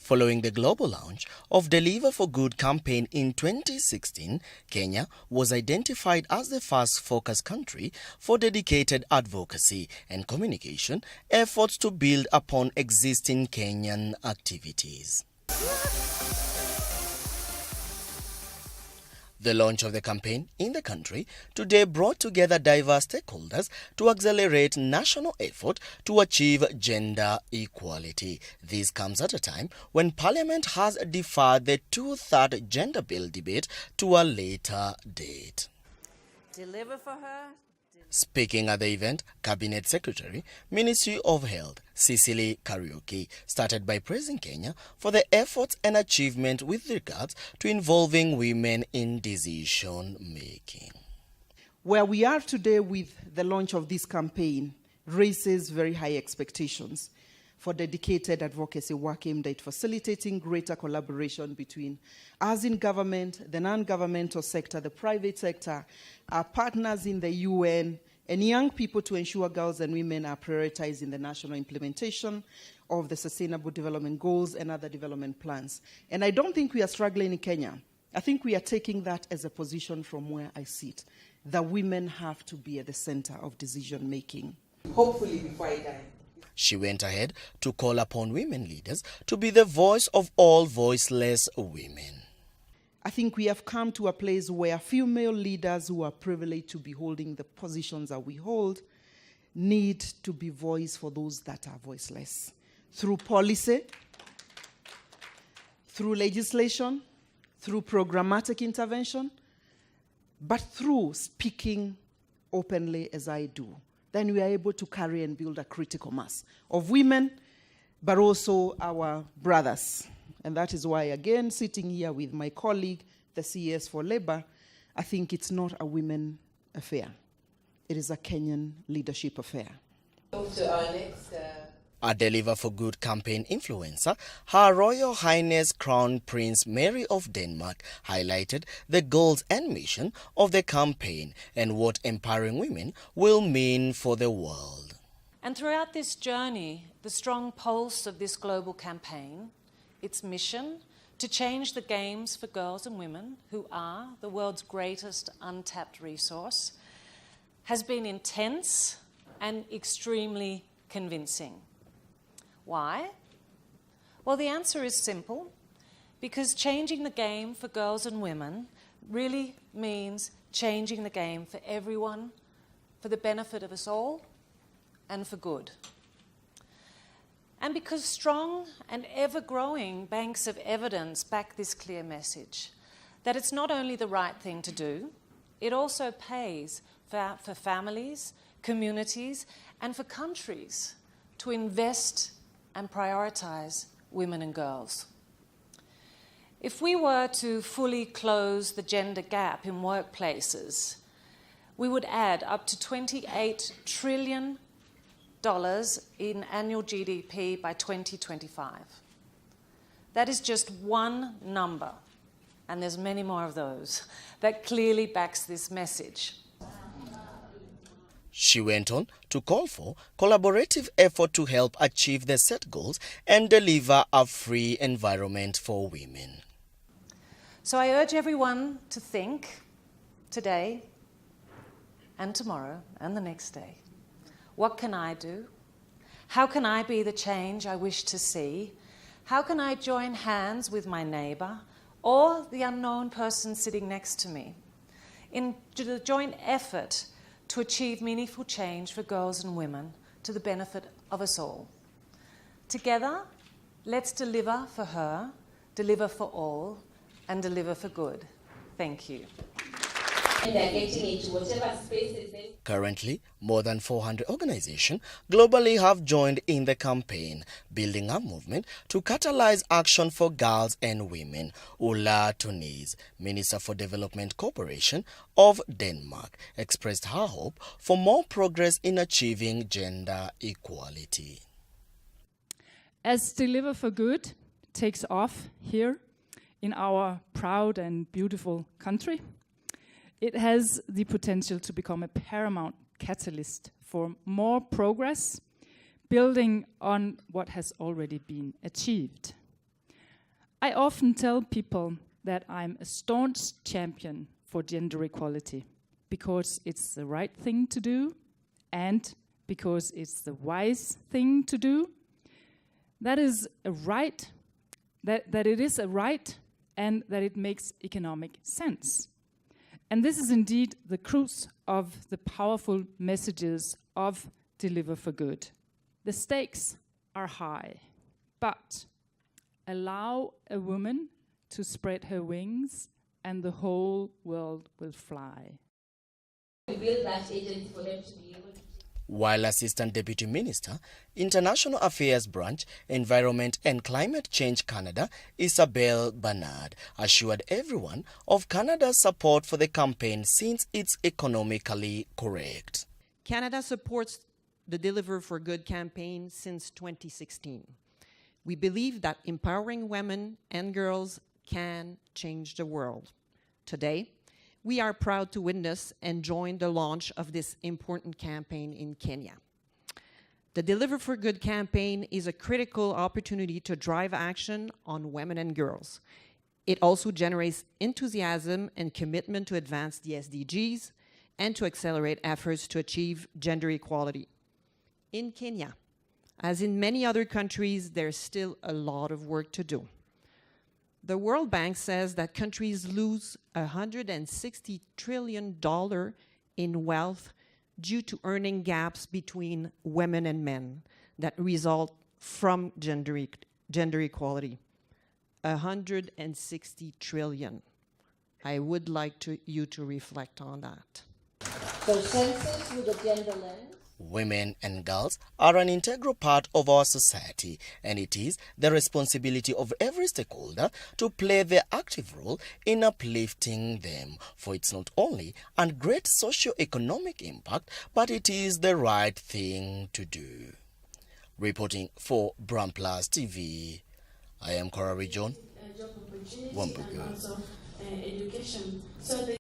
Following the global launch of Deliver for Good campaign in 2016, Kenya was identified as the first focus country for dedicated advocacy and communication efforts to build upon existing Kenyan activities. The launch of the campaign in the country today brought together diverse stakeholders to accelerate national effort to achieve gender equality. This comes at a time when Parliament has deferred the two-third gender bill debate to a later date. Deliver for her. Speaking at the event, Cabinet Secretary, Ministry of Health, Cecily Kariuki, started by praising Kenya for the efforts and achievement with regards to involving women in decision-making. Where we are today with the launch of this campaign raises very high expectations for dedicated advocacy work aimed at facilitating greater collaboration between us in government, the non-governmental sector, the private sector, our partners in the UN, and young people to ensure girls and women are prioritized in the national implementation of the Sustainable Development Goals and other development plans. And I don't think we are struggling in Kenya. I think we are taking that as a position from where I sit, that women have to be at the center of decision-making. Hopefully before I die. She went ahead to call upon women leaders to be the voice of all voiceless women. I think we have come to a place where female leaders who are privileged to be holding the positions that we hold need to be voice for those that are voiceless. Through policy, through legislation, through programmatic intervention, but through speaking openly as I do. Then we are able to carry and build a critical mass of women, but also our brothers. And that is why, again, sitting here with my colleague, the CS for Labour, I think it's not a women affair. It is a Kenyan leadership affair. To our next... A Deliver for Good campaign influencer, Her Royal Highness Crown Prince Mary of Denmark highlighted the goals and mission of the campaign and what empowering women will mean for the world. And throughout this journey, the strong pulse of this global campaign, its mission to change the games for girls and women, who are the world's greatest untapped resource, has been intense and extremely convincing. Why? Well, the answer is simple, because changing the game for girls and women really means changing the game for everyone, for the benefit of us all, and for good. And because strong and ever-growing banks of evidence back this clear message, that it's not only the right thing to do, it also pays for families, communities, and for countries to invest and prioritise women and girls. If we were to fully close the gender gap in workplaces, we would add up to $28 trillion in annual GDP by 2025. That is just one number, and there's many more of those, that clearly backs this message. She went on to call for collaborative effort to help achieve the set goals and deliver a free environment for women. So I urge everyone to think today and tomorrow and the next day. What can I do? How can I be the change I wish to see? How can I join hands with my neighbour or the unknown person sitting next to me in the joint effort to achieve meaningful change for girls and women to the benefit of us all? Together, let's deliver for her, deliver for all, and deliver for good. Thank you. And they're getting into whatever spaces they... Currently, more than 400 organizations globally have joined in the campaign, building a movement to catalyze action for girls and women. Ulla Tunis, Minister for Development Cooperation of Denmark, expressed her hope for more progress in achieving gender equality. As Deliver for Good takes off here in our proud and beautiful country, it has the potential to become a paramount catalyst for more progress, building on what has already been achieved. I often tell people that I'm a staunch champion for gender equality because it's the right thing to do and because it's the wise thing to do. That is a right, that it is a right and that it makes economic sense. And this is indeed the crux of the powerful messages of Deliver for Good. The stakes are high, but allow a woman to spread her wings and the whole world will fly. We build that agency for them to be able to. While Assistant Deputy Minister, International Affairs Branch, Environment and Climate Change Canada, Isabelle Bernard, assured everyone of Canada's support for the campaign since it's economically correct. Canada supports the Deliver for Good campaign since 2016. We believe that empowering women and girls can change the world. Today, we are proud to witness and join the launch of this important campaign in Kenya. The Deliver for Good campaign is a critical opportunity to drive action on women and girls. It also generates enthusiasm and commitment to advance the SDGs and to accelerate efforts to achieve gender equality. In Kenya, as in many other countries, there's still a lot of work to do. The World Bank says that countries lose $160 trillion in wealth due to earning gaps between women and men that result from gender equality. 160 trillion. I would like you to reflect on that. So census with a gender lens. Women and girls are an integral part of our society, and it is the responsibility of every stakeholder to play their active role in uplifting them, for it's not only a great socio-economic impact, but it is the right thing to do. Reporting for Brand Plus TV, I am Cora John Wambugu. Education. So